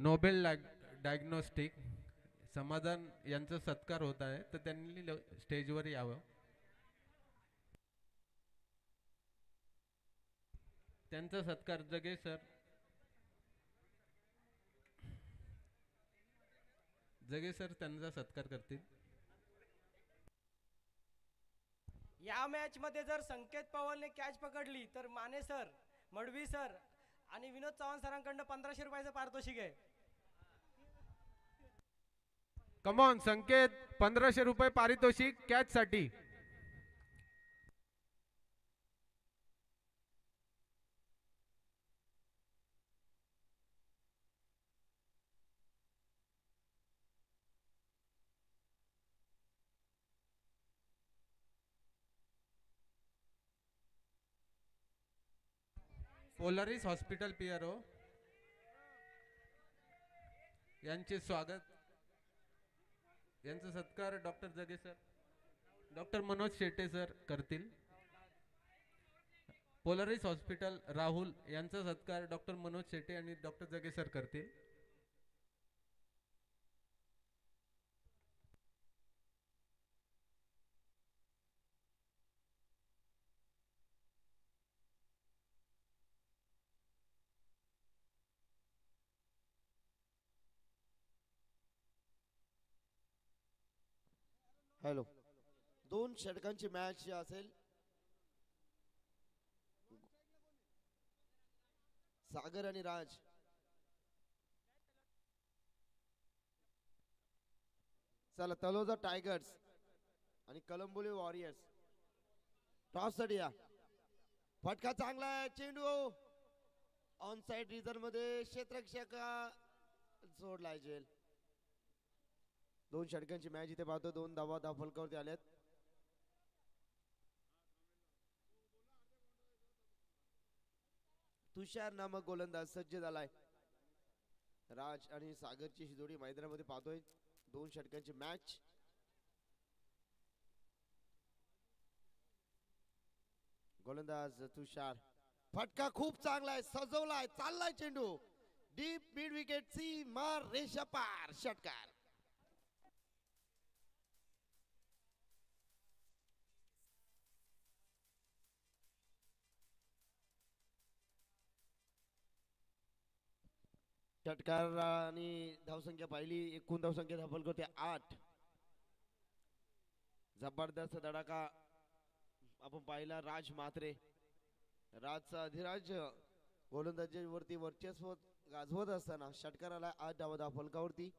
Nobel diagnostic समाधान यांचा सत्कार होत आहे, तर त्यांनी स्टेजवर यावं. त्यांचा सत्कार जगे सर. जगे सर त्यांचा सत्कार करतील. या मॅच मध्ये जर संकेत पवारने कॅच पकडली तर माने सर, मडवी सर आणि विनोद चव्हाण सरांकडनं 1500 रुपयाचं पारितोषिक आहे. कमॉन संकेत, 1500 रुपये पारितोषिक कॅच साठी. पोलरिस हॉस्पिटल पिआरओ यांचे स्वागत, यांचा सत्कार डॉक्टर जगे sir, doctor Manoj Shete sir करतील. पोलरिस हॉस्पिटल राहुल यांचा सत्कार डॉक्टर मनोज शेटे आणि डॉक्टर जगे सर करतील. हॅलो, 2 षटकांची मॅच असेल. सागर आणि राज. चला, तलोजा टायगर्स आणि कलंबोली वॉरियर्स. टॉस साठी या. फटका चांगला आहे. चेंडू ऑन साइड रिझर्व मध्ये क्षेत्ररक्षक सोडलाय जेल. 2 षटकांची मॅच इथे पाहतो. 2 धावा धावफलकावरती आल्यात. तुषार नामक गोलंदाज सज्ज झालाय. राज आणि सागरची ही जोडी मैदानामध्ये पाहतोय. 2 षटकांची मॅच. गोलंदाज तुषार. फटका खूप चांगला आहे. सजवलाय. चाललाय चेंडू डीप मिड विकेट सी मार रेषा पार. षटकार. षटकार आणि धावसंख्या पाहिली. एकूण धावसंख्या धावफलक होते 8. जबरदस्त धडाका आपण पाहिला. राज म्हात्रे, राजचा अधिराज गोलंदाजीवरती वर्चस्व गाजवत असताना षटकाराला 8 धावा धावफलकावरती.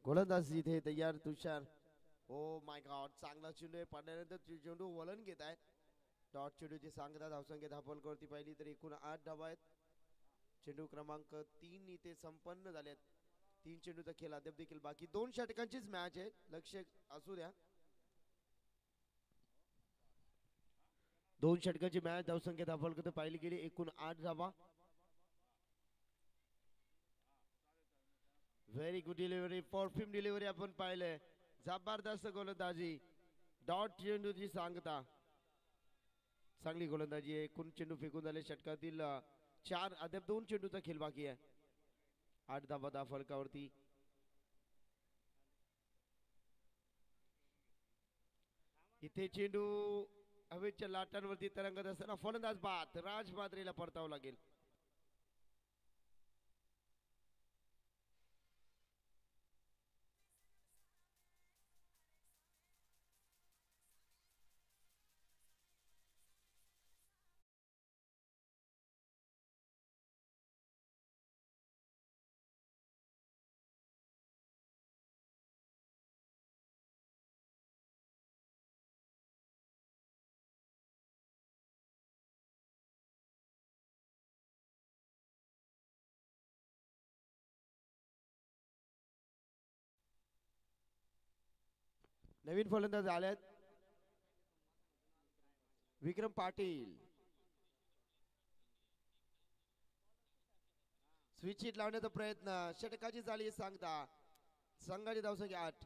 गोलंदाज इथे तयार. तुषार. ओ माय गॉड, चांगला चेंडू आहे. पडल्यानंतर चेंडू वलन घेत आहे. डॉट चेंडूची सांगता धावसंख्या धावफलकावरती पाहिली तर एकूण 8 धावा आहेत. चेंडू क्रमांक 3 इथे संपन्न झालेत. 3 चेंडूचा खेळ अद्याप देखील बाकी. 2 षटकांचीच मॅच आहे, लक्ष असू द्या. 2 षटकांची मॅच. धावसंख्या धावफलकावरती पाहिली गेली. एकूण 8 धावा. Very good delivery. Perfume delivery आपण पाहिले. जबरदस्त गोलंदाजी. डॉट चेंडूची सांगता. चांगली गोलंदाजी आहे. एकूण चेंडू फेकून झाले षटकातील 4. अद्याप 2 चेंडूचा खेळ बाकी आहे. 8 धावा धावफलकावरती. इथे चेंडू हवेच्या लाटांवरती तरंगत असताना फलंदाज बाद. राज मात्रेला परतावं लागेल. नवीन फलंदाज आल्यात. विक्रम पाटील. स्विच हिट लावण्याचा प्रयत्न, षटकाची झाली सांगता. संघाची धावसंख्या 8.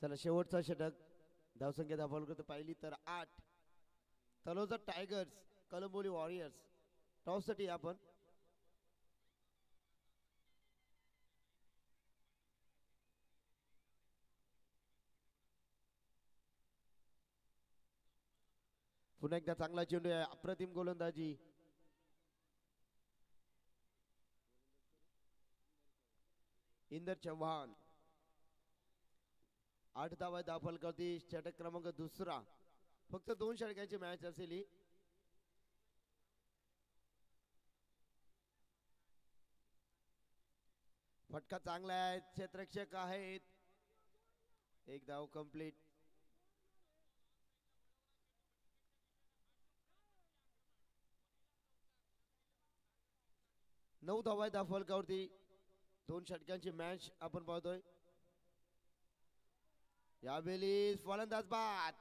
चला शेवटचा षटक. धावसंख्या दाखल करतो पाहिली तर 8. Taloja tigers Kalamboli warriors. टॉससाठी आपण पुन्हा एकदा चांगला चेंडू आहे, अप्रतिम गोलंदाजी. इंदर चव्हाण 8 धावा दाखल करते. षटक क्रमांक 2. फक्त 2 षटकांची मॅच असेल ही. फटका चांगला आहे, क्षेत्ररक्षक आहेत. एक धाव कंप्लीट. नऊ धावा दाखल करते. 2 षटकांची मॅच आपण पाहतोय. यावेळी फलंदाज बाद.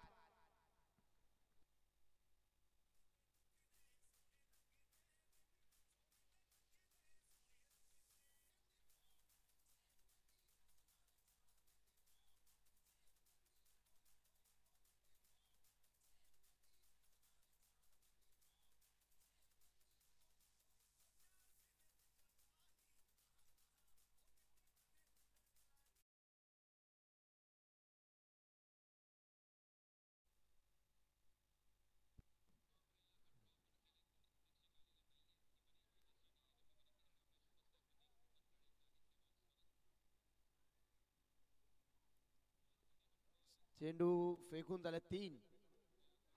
चेंडू फेकून झाला 3.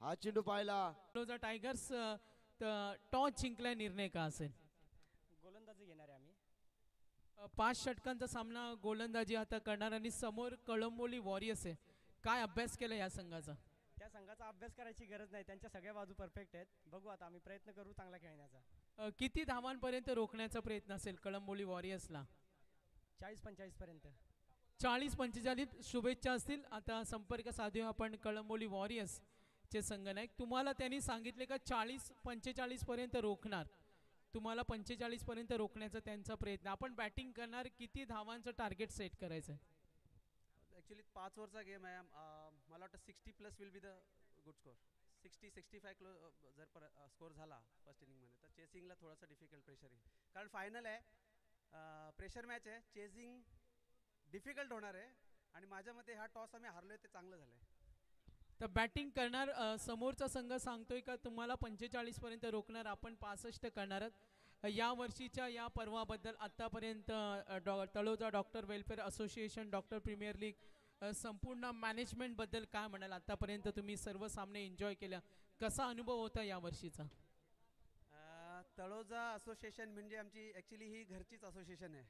हा चेंडू पाहिला. तलोजा टायगर्स टॉस जिंकलाय, निर्णय का असेल? गोलंदाजी घेणार आहे आम्ही. 5 षटकांचा सामना गोलंदाजी आता करणार आणि समोर कळंबोली वॉरियर्स आहे. काय अभ्यास केला या संघाचा? त्या संघाचा अभ्यास करायची गरज नाही, त्यांच्या सगळ्या बाजू परफेक्ट आहेत. बघू आता आम्ही प्रयत्न करू चांगला खेळण्याचा. किती धावांपर्यंत रोखण्याचा प्रयत्न असेल कळंबोली वॉरियर्सला? 40-45 पर्यंत. 40-45 शुभेच्छा असतील. आता संपर्क साधूया आपण कळंबोली वॉरियर्स चे संघनायक. तुम्हाला त्यांनी सांगितले का 40-45 पर्यंत रोखणार? तुम्हाला 45 पर्यंत रोखण्याचा त्यांचा प्रयत्न. आपण बॅटिंग करणार, किती धावांचं टार्गेट सेट करायचं आहे? ॲक्च्युली 5 ओव्हरचा गेम आहे. मला वाटतं 60+ will be the good score. 60-65 जर स्कोर झाला फर्स्ट इनिंगमध्ये तर चेसिंगला थोडासा डिफिकल्ट प्रेशर येईल, कारण फायनल आहे, प्रेशर मॅच आहे. चेसिंग डिफिकल्ट होणार आहे आणि माझ्या मते हा टॉस आम्ही हारलोय ते चांगलं झालंय. तर बॅटिंग करणार समोरचा संघ सांगतोय का तुम्हाला 45 पर्यंत रोखणार, आपण 65 करणार आहात. या वर्षीच्या या पर्वाबद्दल आतापर्यंत Taloja doctor welfare association, doctor premier league, संपूर्ण मॅनेजमेंट बद्दल काय म्हणाल? आतापर्यंत तुम्ही सर्व सामने एन्जॉय केल्या, कसा अनुभव होता या वर्षीचा? तळोजा असोसिएशन म्हणजे आमची ॲक्च्युली ही घरचीच असोसिएशन आहे.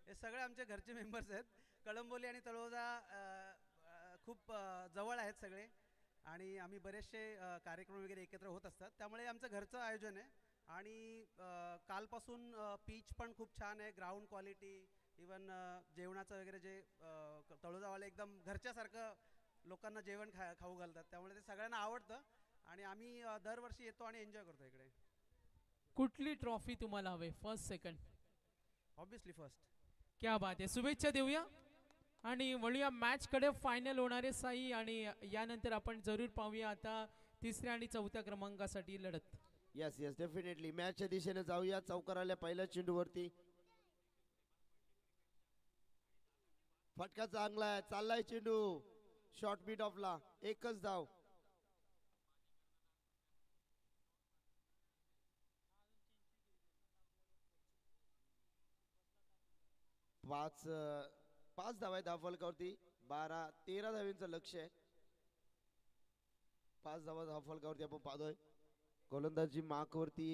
हे सगळे आमचे घरचे मेंबर्स आहेत. कळंबोली आणि तळोजा खूप जवळ आहेत सगळे आणि आम्ही बरेचसे कार्यक्रम वगैरे एकत्र होत असतात, त्यामुळे आमचं घरचं आयोजन आहे. आणि कालपासून पीच पण खूप छान आहे, ग्राउंड क्वालिटी, इवन जेवणाचं वगैरे जे तळोजावाले एकदम घरच्यासारखं लोकांना जेवण खाऊ घालतात, त्यामुळे ते सगळ्यांना आवडतं आणि आम्ही दरवर्षी येतो आणि एन्जॉय करतो इकडे. कुठली ट्रॉफी तुम्हाला हवे, फर्स्ट सेकंड? Obviously first. क्या बात आहे, शुभेच्छा देऊया आणि वळूया मॅचकडे. फायनल होणारे साई आणि यानंतर आपण जरूर पाहूया आता 3ऱ्या आणि 4थ्या क्रमांकासाठी लढत. येस येस डेफिनेटली मॅचच्या दिशेने जाऊया. चौकार आल्या पहिल्या चेंडूवरती. फटका चांगला आहे, चाललाय चेंडू शॉर्ट मिड ऑफला. एकच धाव. पाच धावा दाखल करती. 12-13 धावांचं लक्ष आहे. 5 धावा हा फलकावरती आपण पाहतोय. गोलंदाजी मार्कवरती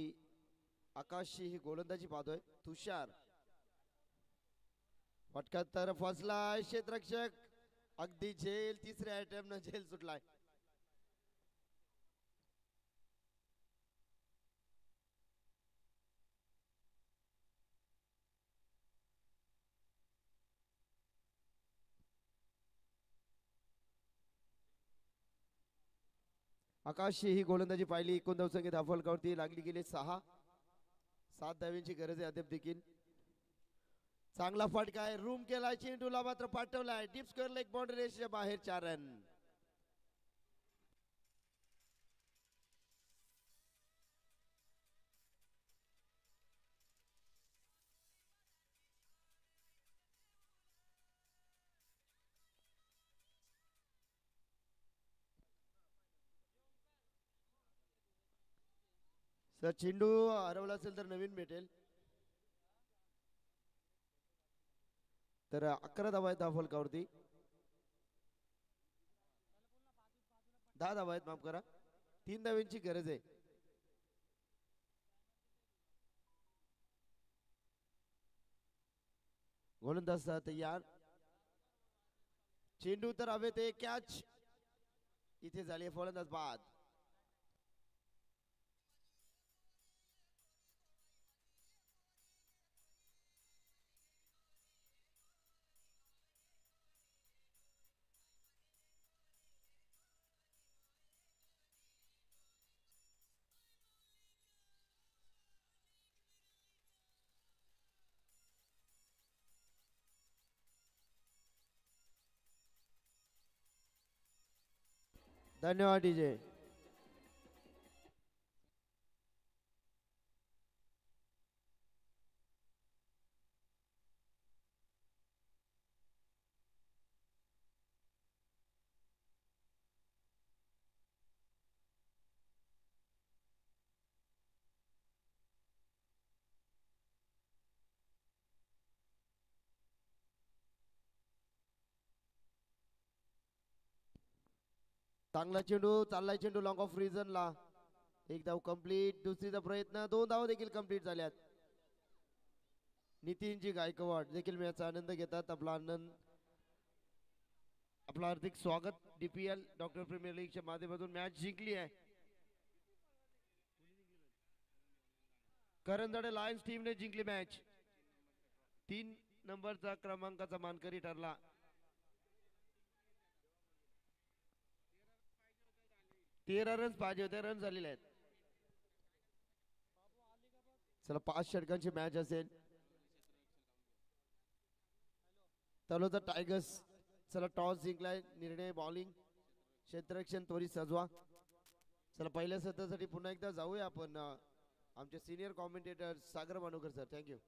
आकाशशी ही गोलंदाजी पाहतोय. तुषार फटका तर फसलाय. क्षेत्ररक्षक अगदी झेल. तिसऱ्या अटेम्प्ट न झेल सुटलाय. आकाशची ही गोलंदाजी पाहिली. एकूण धावसंख्या धावफलकावरती लागली गेली 6. 7 धाव्यांची गरज आहे अद्याप देखील. चांगला फटका आहे. रूम केलाय. चेंडूला मात्र पाठवलाय. डीप स्क्वेअर लेग बाउंड्री रेषेच्या बाहेर 4 रन. सर चेंडू हरवला असेल तर नवीन भेटेल. तर 11 धावा आहेत धावफलकावरती. 10 धावा आहेत, माफ करा. 3 धाव्यांची गरज आहे. गोलंदाज तयार. चेंडू तर हवेत आहे. कॅच इथे झाली. फलंदाज बाद. धन्यवाद डीजे. चांगला चेंडू चाललाय. चेंडू लॉंग ऑफ रिझनला. एक धाव कंप्लीट. दुसरीचा प्रयत्न. 2 धाव देखील कंप्लीट झाल्यात. नितीनजी गायकवाड देखील मॅचचा आनंद घेतात. आपलं हार्दिक स्वागत. डीपीएल डॉक्टर प्रीमियर लीगच्या माध्यमातून मॅच जिंकली आहे. करंदडे लायन्स टीमने जिंकली मॅच. 3 नंबरचा क्रमांकाचा मानकरी ठरला. 13 रन पाहिजे होते. रन झालेले आहेत. चला 5 षटकांची मॅच असेल. तलोजा टायगर्स चला टॉस जिंकलाय. निर्णय बॉलिंग. क्षेत्ररक्षण त्वरित सजवा. चला पहिल्या सत्रासाठी पुन्हा एकदा जाऊया आपण. आमचे सिनियर कॉमेंटेटर सागर मानूकर सर. थँक्यू.